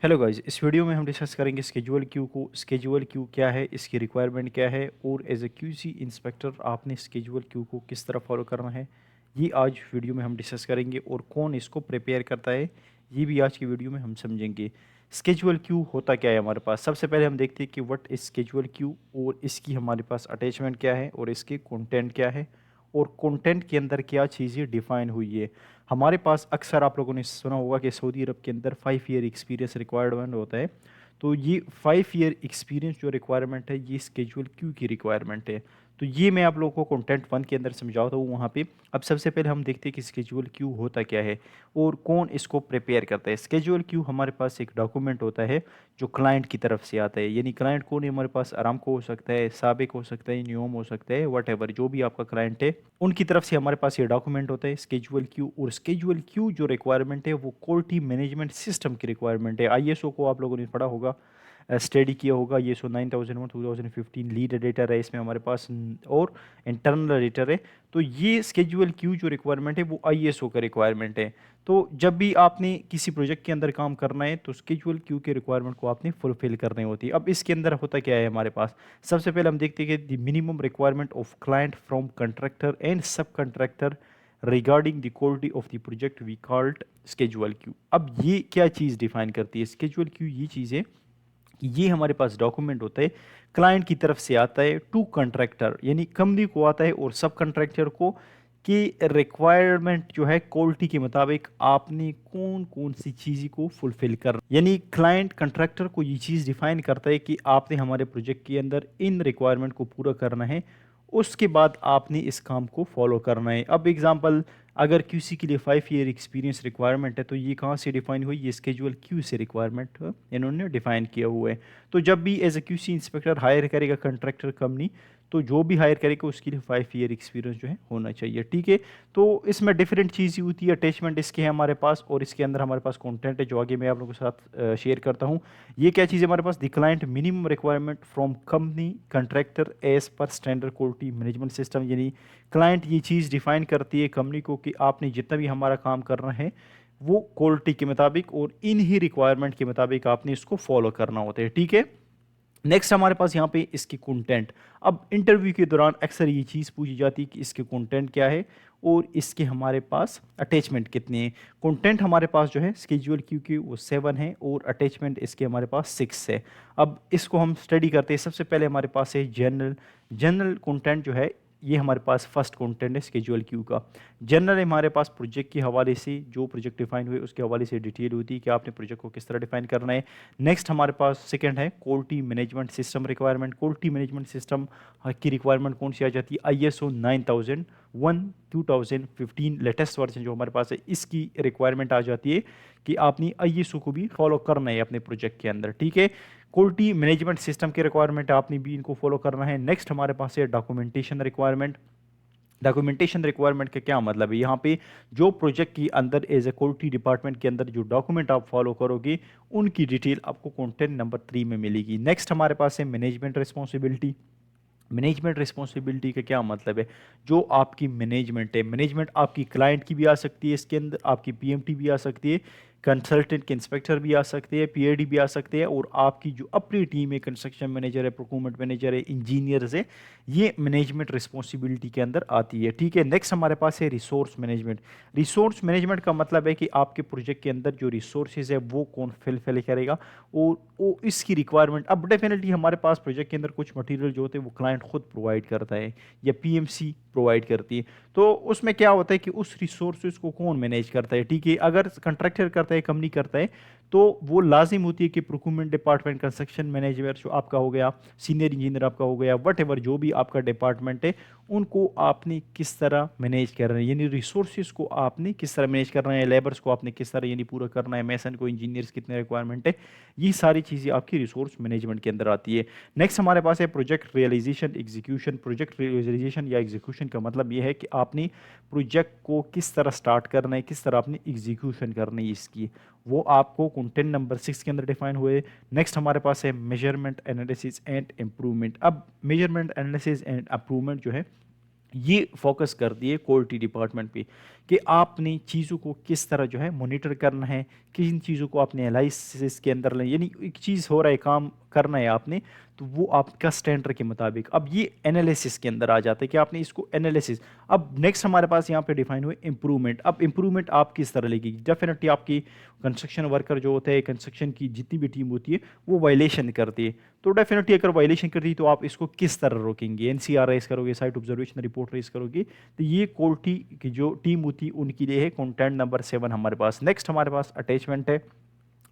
Hello guys, इस video में हम डिस्कस करेंगे स्केजुअल क्यू को। स्केजुअल क्यू क्या है, इसकी रिक्वायरमेंट क्या है और एज ए क्यूसी इंस्पेक्टर आपने स्केजुअल क्यू को किस तरह फॉलो करना है, ये आज वीडियो में हम डिस्कस करेंगे। और कौन इसको प्रिपेयर करता है, ये भी आज की वीडियो में हम समझेंगे। स्केजुअल क्यू होता क्या है हमारे पास, सबसे पहले हम देखते हैं कि व्हाट इज स्केजुअल क्यू और इसकी हमारे पास अटैचमेंट क्या है और इसके कंटेंट क्या है और कंटेंट के अंदर क्या चीज़ें डिफाइन हुई है। हमारे पास अक्सर आप लोगों ने सुना होगा कि सऊदी अरब के अंदर 5 ईयर एक्सपीरियंस रिक्वायरमेंट होता है। तो ये 5 ईयर एक्सपीरियंस जो रिक्वायरमेंट है, ये स्केजुअल क्यू की रिक्वायरमेंट है। तो ये मैं आप लोगों को कंटेंट 1 के अंदर समझाता हूँ वहाँ पे। अब सबसे पहले हम देखते हैं कि स्केजुअल क्यू होता क्या है और कौन इसको प्रिपेयर करता है। स्केजुअल क्यू हमारे पास एक डॉक्यूमेंट होता है जो क्लाइंट की तरफ से आता है। यानी क्लाइंट कौन है हमारे पास, अरामको हो सकता है, साबिक हो सकता है, न्योम हो सकता है, वट जो भी आपका क्लाइंट है उनकी तरफ से हमारे पास ये डॉक्यूमेंट होता है स्केजुअल क्यू। और स्केजुअल क्यू जो रिक्वायरमेंट है वो क्वालिटी मैनेजमेंट सिस्टम की रिक्वायरमेंट है। आईएसओ को आप लोगों ने पढ़ा होगा, स्टडी किया होगा। ये सो 9001 2015 लीड एडिटर है इसमें हमारे पास और इंटरनल एडिटर है। तो ये स्केजुअल क्यू जो रिक्वायरमेंट है वो आईएसओ का रिक्वायरमेंट है। तो जब भी आपने किसी प्रोजेक्ट के अंदर काम करना है तो स्केजुअल क्यू के रिक्वायरमेंट को आपने फुलफिल करनी होती है। अब इसके अंदर होता क्या है हमारे पास, सबसे पहले हम देखते हैं कि the minimum requirement of client from contractor and subcontractor regarding the quality of the project we called schedule Q. अब ये क्या चीज़ डिफाइन करती है स्केजुअल क्यू, ये चीज़ है कि ये हमारे पास डॉक्यूमेंट होता है, क्लाइंट की तरफ से आता है टू कंट्रैक्टर, यानी कंपनी को आता है और सब कंट्रैक्टर को, कि रिक्वायरमेंट जो है क्वालिटी के मुताबिक आपने कौन कौन सी चीज़ को फुलफिल करना। यानी क्लाइंट कंट्रैक्टर को ये चीज़ डिफाइन करता है कि आपने हमारे प्रोजेक्ट के अंदर इन रिक्वायरमेंट को पूरा करना है, उसके बाद आपने इस काम को फॉलो करना है। अब एग्जांपल, अगर क्यूसी के लिए 5 ईयर एक्सपीरियंस रिक्वायरमेंट है तो ये कहाँ से डिफाइन हुई, ये स्केजुअल क्यू से रिक्वायरमेंट इन्होंने डिफाइन किया हुआ है। तो जब भी as a QC inspector hire करेगा कंट्रैक्टर कंपनी, तो जो भी हायर करेगा उसके लिए 5 ईयर एक्सपीरियंस जो है होना चाहिए, ठीक है। तो इसमें डिफरेंट चीज़ होती है, अटैचमेंट इसके है हमारे पास और इसके अंदर हमारे पास कंटेंट है जो आगे मैं आप लोगों के साथ शेयर करता हूँ। ये क्या चीज़ है हमारे पास, the client minimum requirement from company contractor as per standard quality management system. यानी क्लाइंट ये चीज़ डिफाइन करती है कंपनी को कि आपने जितना भी हमारा काम करना है वो क्वालिटी के मुताबिक और इन ही रिक्वायरमेंट के मुताबिक आपने इसको फॉलो करना होता है, ठीक है। नेक्स्ट हमारे पास यहाँ पे इसकी कंटेंट। अब इंटरव्यू के दौरान अक्सर ये चीज़ पूछी जाती है कि इसके कंटेंट क्या है और इसके हमारे पास अटैचमेंट कितने हैं। कंटेंट हमारे पास जो है स्केजुअल क्यू की वो 7 है और अटैचमेंट इसके हमारे पास 6 है। अब इसको हम स्टडी करते हैं। सबसे पहले हमारे पास है जनरल। जनरल कंटेंट जो है ये हमारे पास फर्स्ट कंटेंट है स्केजुअल क्यू का। जनरल हमारे पास प्रोजेक्ट के हवाले से, जो प्रोजेक्ट डिफाइन हुए उसके हवाले से डिटेल होती है कि आपने प्रोजेक्ट को किस तरह डिफाइन करना है। नेक्स्ट हमारे पास सेकंड है quality management system requirement. Quality management system की रिक्वायरमेंट कौन सी आ जाती है, आईएसओ 9001 2015 लेटेस्ट वर्जन जो हमारे पास है, इसकी रिक्वायरमेंट आ जाती है कि आपने आईएसओ को भी फॉलो करना है अपने प्रोजेक्ट के अंदर, ठीक है। क्वालिटी मैनेजमेंट सिस्टम की रिक्वायरमेंट आपने भी इनको फॉलो करना है। नेक्स्ट हमारे पास है डॉक्यूमेंटेशन रिक्वायरमेंट। डॉक्यूमेंटेशन रिक्वायरमेंट का क्या मतलब है, यहाँ पे जो प्रोजेक्ट के अंदर एज ए क्वालिटी डिपार्टमेंट के अंदर जो डॉक्यूमेंट आप फॉलो करोगे उनकी डिटेल आपको कंटेंट नंबर 3 में मिलेगी। नेक्स्ट हमारे पास है मैनेजमेंट रिस्पॉन्सिबिलिटी। मैनेजमेंट रिस्पॉन्सिबिलिटी का क्या मतलब है, जो आपकी मैनेजमेंट है, मैनेजमेंट आपकी क्लाइंट की भी आ सकती है, इसके अंदर आपकी पीएमटी भी आ सकती है, कंसल्टेंट के इंस्पेक्टर भी आ सकते हैं, पीएडी भी आ सकते हैं, और आपकी जो अपनी टीम है, कंस्ट्रक्शन मैनेजर है, प्रोक्यूरमेंट मैनेजर है, इंजीनियर्स है, ये मैनेजमेंट रिस्पॉन्सिबिलिटी के अंदर आती है, ठीक है। नेक्स्ट हमारे पास है रिसोर्स मैनेजमेंट। रिसोर्स मैनेजमेंट का मतलब है कि आपके प्रोजेक्ट के अंदर जो रिसोर्सेज है वो कौन फिल करेगा और वो इसकी रिक्वायरमेंट। अब डेफिनेटली हमारे पास प्रोजेक्ट के अंदर कुछ मटेरियल जो होते हैं वो क्लाइंट खुद प्रोवाइड करता है या पीएमसी प्रोवाइड करती है। तो उसमें क्या होता है कि उस रिसोर्सेज को कौन मैनेज करता है, ठीक है। अगर कंट्रैक्टर करता है, कंपनी करता है, तो वो लाजिम होती है कि प्रोक्यूरमेंट डिपार्टमेंट, कंस्ट्रक्शन मैनेजर जो आपका हो गया, सीनियर इंजीनियर आपका हो गया, वट जो भी आपका डिपार्टमेंट है, उनको आपने किस तरह मैनेज करना है, यानी रिसोर्सेज को आपने किस तरह मैनेज करना है, लेबर्स को आपने किस तरह यानी पूरा करना है, मैसन को, इंजीनियर्स कितने रिक्वायरमेंट है, ये सारी चीज़ें आपकी रिसोर्स मैनेजमेंट के अंदर आती है। नेक्स्ट हमारे पास है project realisation execution. Project realisation या एग्जीक्यूशन का मतलब ये है कि आपने प्रोजेक्ट को किस तरह स्टार्ट करना है, किस तरह आपने एग्जीक्यूशन करनी है इसकी, वो आपको कंटेंट नंबर 6 के अंदर डिफाइन हुए। नेक्स्ट हमारे पास है मेजरमेंट एनालिसिस एंड इम्प्रूवमेंट। अब मेजरमेंट एनालिसिस एंड इम्प्रूवमेंट जो है ये फोकस करती है क्वालिटी डिपार्टमेंट पे कि आपने चीज़ों को किस तरह जो है मॉनिटर करना है, किन चीज़ों को आपने एनालिसिस के अंदर लें, यानी एक चीज़ हो रहा है, काम करना है आपने, तो वो आपका स्टैंडर्ड के मुताबिक। अब ये एनालिसिस के अंदर आ जाता है कि आपने इसको एनालिसिस। अब नेक्स्ट हमारे पास यहाँ पे डिफाइन हुए इम्प्रूवमेंट। अब इम्प्रूवमेंट आप किस तरह लेगी, डेफिनेटली आपकी कंस्ट्रक्शन वर्कर जो होते हैं, कंस्ट्रक्शन की जितनी भी टीम होती है, वो वायलेशन करती है, तो डेफिनेटली अगर वायलेशन करती है तो आप इसको किस तरह रोकेंगे, एनसीआर रेस करोगे, साइट ऑब्जर्वेशन रिपोर्ट रेस करोगे। तो ये क्वालिटी की जो टीम होती है उनके लिए है कंटेंट नंबर 7 हमारे पास। नेक्स्ट हमारे पास अटैचमेंट है।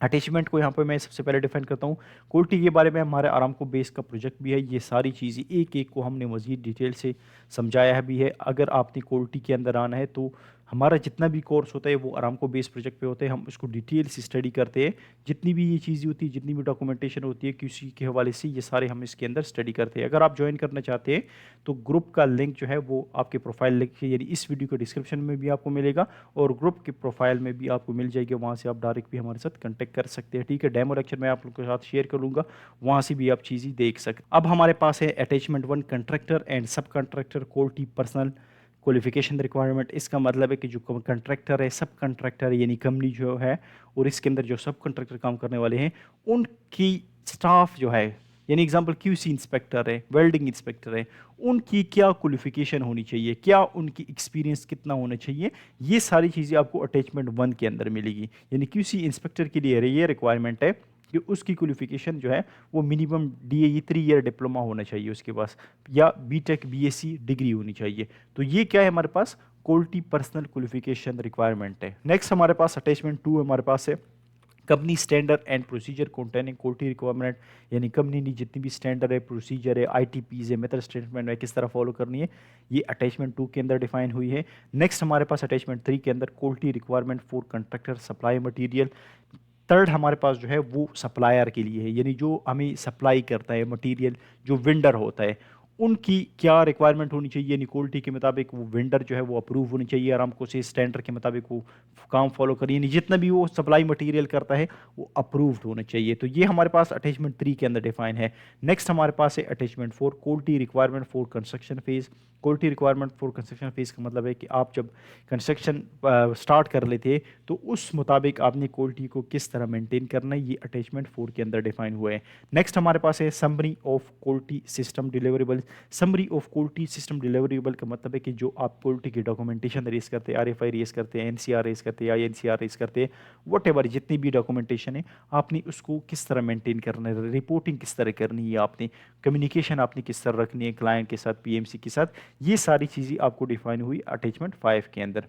अटैचमेंट को यहाँ पे मैं सबसे पहले डिफाइन करता हूँ। क्वालिटी के बारे में हमारे आरामको बेस का प्रोजेक्ट भी है, ये सारी चीज़ें एक एक को हमने मज़ीद डिटेल से समझाया है भी है। अगर आपने क्वालिटी के अंदर आना है तो हमारा जितना भी कोर्स होता है वो आरामको बेस प्रोजेक्ट पे होते हैं, हम उसको डिटेल से स्टडी करते हैं। जितनी भी ये चीज़ें होती है, जितनी भी डॉक्यूमेंटेशन होती है क्यूसी के हवाले से, ये सारे हम इसके अंदर स्टडी करते हैं। अगर आप ज्वाइन करना चाहते हैं तो ग्रुप का लिंक जो है वो आपके प्रोफाइल लिंक यानी इस वीडियो के डिस्क्रिप्शन में भी आपको मिलेगा, और ग्रुप के प्रोफाइल में भी आपको मिल जाएगी, वहाँ से आप डायरेक्ट भी हमारे साथ कंटेक्ट कर सकते हैं। ठीक है, डेमो लेक्चर मैं आप लोगों के साथ शेयर करूँगा, वहाँ से भी आप चीज़ें देख सकते। अब हमारे पास है अटैचमेंट 1, कंट्रैक्टर एंड सब contractor quality personal qualification requirement. इसका मतलब है कि जो कंट्रैक्टर है, सब कंट्रैक्टर यानी कंपनी जो है, और इसके अंदर जो सब कंट्रैक्टर काम करने वाले हैं, उनकी स्टाफ जो है, यानी एग्जांपल क्यूसी इंस्पेक्टर है, वेल्डिंग इंस्पेक्टर है, उनकी क्या क्वालिफिकेशन होनी चाहिए, क्या उनकी एक्सपीरियंस कितना होना चाहिए, ये सारी चीज़ें आपको अटैचमेंट 1 के अंदर मिलेगी। यानी क्यूसी इंस्पेक्टर के लिए ये रिक्वायरमेंट है कि उसकी क्वालिफिकेशन जो है वो मिनिमम डीएई 3 ईयर डिप्लोमा होना चाहिए उसके पास, या बीटेक बीएससी डिग्री होनी चाहिए। तो ये क्या है हमारे पास, क्वालिटी पर्सनल क्वालिफिकेशन रिक्वायरमेंट है। नेक्स्ट हमारे पास अटैचमेंट 2 हमारे पास है company standard and procedure containing quality requirement, यानी कंपनी ने जितनी भी स्टैंडर्ड है, प्रोसीजर है, आईटीपीज है, मेथड स्टेटमेंट है, किस तरह फॉलो करनी है, ये अटैचमेंट 2 के अंदर डिफाइन हुई है। नेक्स्ट हमारे पास अटैचमेंट 3 के अंदर quality requirement for contractor supply material. Third हमारे पास जो है वो सप्लायर के लिए है, यानी जो हमें सप्लाई करता है मटेरियल, जो वेंडर होता है, उनकी क्या रिक्वायरमेंट होनी चाहिए, यानी क्वालिटी के मुताबिक वो वेंडर जो है वो अप्रूव होनी चाहिए, आरामको से स्टैंडर्ड के मुताबिक वो काम फॉलो करिए, यानी जितना भी वो सप्लाई मटेरियल करता है वो अप्रूव्ड होना चाहिए। तो ये हमारे पास अटैचमेंट 3 के अंदर डिफाइन है। नेक्स्ट हमारे पास है attachment 4, quality requirement for construction phase. Quality requirement for construction phase का मतलब है कि आप जब कंस्ट्रक्शन स्टार्ट कर लेते हैं तो उस मुताबिक आपने क्वालिटी को किस तरह मेंटेन करना है, ये अटैचमेंट 4 के अंदर डिफाइन हुए हैं। नेक्स्ट हमारे पास है summary of quality system deliverable. Summary of quality system deliverable का मतलब है कि जो आप क्वालिटी की डॉक्यूमेंटेशन रेस करते हैं, आरएफआई रेस करते हैं, एनसीआर रेस करते हैं, आईएनसीआर रेस करते हैं, वट जितनी भी डॉक्यूमेंटेशन है, आपने उसको किस तरह मेंटेन करना है, रिपोर्टिंग किस तरह करनी है, आपने कम्युनिकेशन आपने किस तरह रखनी है क्लाइंट के साथ, पीएमसी के साथ, ये सारी चीज़ें आपको डिफाइन हुई अटैचमेंट 5 के अंदर।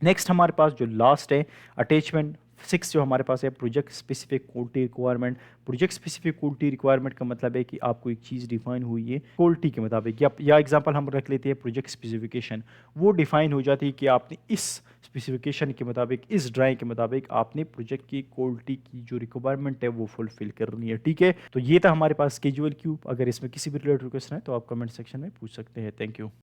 नेक्स्ट हमारे पास जो लास्ट है अटैचमेंट 6 जो हमारे पास है project specific quality requirement. Project specific quality requirement का मतलब है कि आपको एक चीज़ डिफाइन हुई है क्वालिटी के मुताबिक, या एग्जांपल हम रख लेते हैं प्रोजेक्ट स्पेसिफिकेशन, वो डिफाइन हो जाती है कि आपने इस स्पेसिफिकेशन के मुताबिक, इस ड्राइंग के मुताबिक आपने प्रोजेक्ट की क्वालिटी की जो रिक्वायरमेंट है वो फुलफिल करनी है। ठीक है, तो ये था हमारे पास स्केड्यूल क्यूब। अगर इसमें किसी भी रिलेटेड क्वेश्चन है तो आप कमेंट सेक्शन में पूछ सकते हैं। Thank you.